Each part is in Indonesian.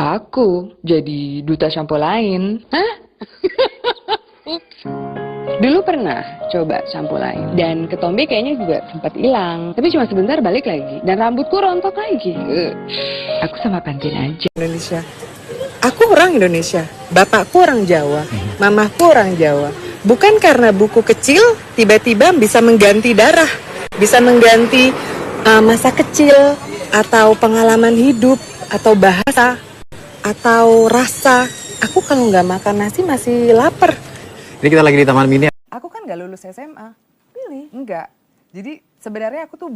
Aku jadi duta sampo lain. Hah? Dulu pernah coba sampo lain. Dan ketombe kayaknya juga sempat hilang. Tapi cuma sebentar balik lagi. Dan rambutku rontok lagi. Aku sama Pantin aja. Indonesia. Aku orang Indonesia. Bapakku orang Jawa. Mamaku orang Jawa. Bukan karena buku kecil tiba-tiba bisa mengganti darah. Bisa mengganti masa kecil. Atau pengalaman hidup. Atau bahasa. Atau rasa. Aku kalau nggak makan nasi masih lapar. Ini kita lagi di Taman Mini. Aku kan gak lulus SMA. Really? Enggak. Jadi sebenarnya aku tuh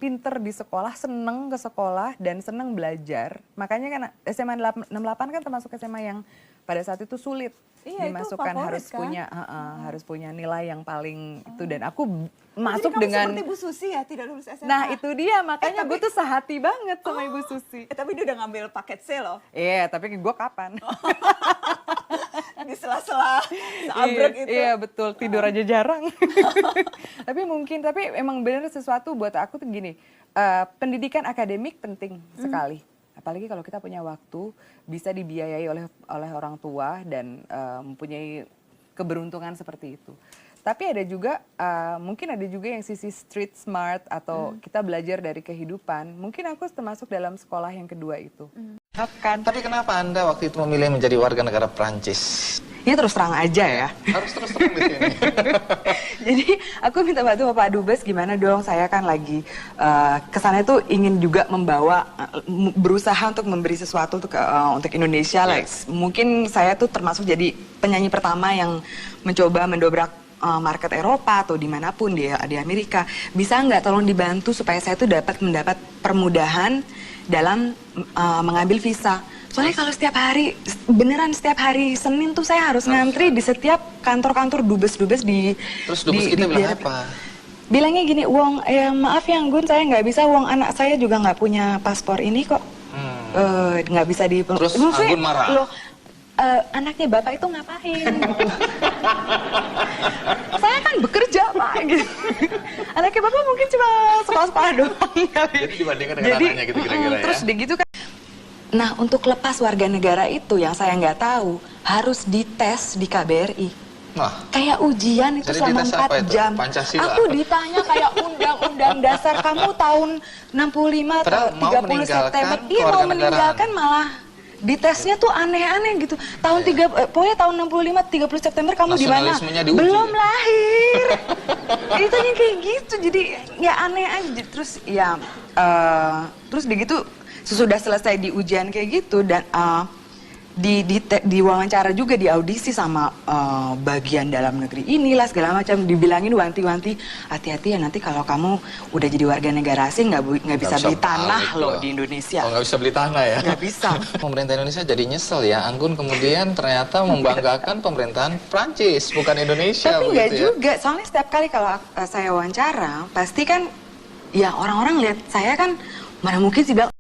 pinter di sekolah, seneng ke sekolah dan seneng belajar. Makanya kan SMA 68 kan termasuk SMA yang pada saat itu sulit dimasukkan, harus kan? Harus punya nilai yang paling itu, dan aku masuk kamu dengan seperti Bu Susi ya, tidak lulus SMA. Nah itu dia, makanya gue tuh sehati banget sama Ibu Susi. Tapi dia udah ngambil paket C loh. Iya, tapi gue kapan? Di sela-sela abrek itu. Iya betul, tidur aja jarang. Tapi emang bener sesuatu buat aku tuh gini, pendidikan akademik penting sekali. Apalagi kalau kita punya waktu, bisa dibiayai oleh orang tua dan mempunyai keberuntungan seperti itu. Tapi ada juga, mungkin ada juga yang sisi street smart atau kita belajar dari kehidupan. Mungkin aku termasuk dalam sekolah yang kedua itu. Tapi kenapa Anda waktu itu memilih menjadi warga negara Prancis? Ya terus terang aja ya. Harus terus terang di sini. Jadi aku minta bantu Bapak Dubes, gimana dong, saya kan lagi kesana itu ingin juga berusaha untuk memberi sesuatu untuk Indonesia. Like, mungkin saya tuh termasuk jadi penyanyi pertama yang mencoba mendobrak market Eropa atau dimanapun di Amerika. Bisa nggak tolong dibantu supaya saya tuh mendapat permudahan dalam mengambil visa. Soalnya kalau setiap hari Senin tuh saya harus ngantri di setiap kantor-kantor dubes-dubes di. Terus dubes kita bilang apa? Bilangnya gini, maaf ya Anggun, saya nggak bisa, anak saya juga nggak punya paspor ini kok. Nggak bisa di. Terus Anggun marah? Loh, anaknya Bapak itu ngapain? Saya kan bekerja Pak gitu. Anaknya Bapak mungkin cuma sekolah-sekolah doang. Jadi dibandingkan dengan anaknya gitu kira-kira ya. Terus gitu kan. Nah untuk lepas warga negara itu yang saya nggak tahu, harus dites di KBRI. Nah, kayak ujian itu selama 4 jam. Pancasila. Aku ditanya kayak undang-undang dasar kamu tahun 65 atau 30 September. Iya mau meninggalkan malah ditesnya tuh aneh-aneh gitu. Pokoknya tahun 65 30 September kamu di mana? Belum lahir. Itu yang kayak gitu. Jadi ya aneh aja. Terus begitu sesudah selesai di ujian kayak gitu dan di wawancara juga, di audisi sama bagian dalam negeri inilah segala macam, dibilangin wanti-wanti, hati-hati ya nanti kalau kamu udah jadi warga negara asing nggak bisa beli tanah loh di Indonesia. Oh, nggak bisa beli tanah ya? Nggak bisa. Pemerintah Indonesia jadi nyesel ya, Anggun kemudian ternyata membanggakan pemerintahan Prancis bukan Indonesia. Tapi nggak ya? juga, soalnya setiap kali kalau saya wawancara pasti kan ya orang-orang lihat saya kan mana mungkin sih bilang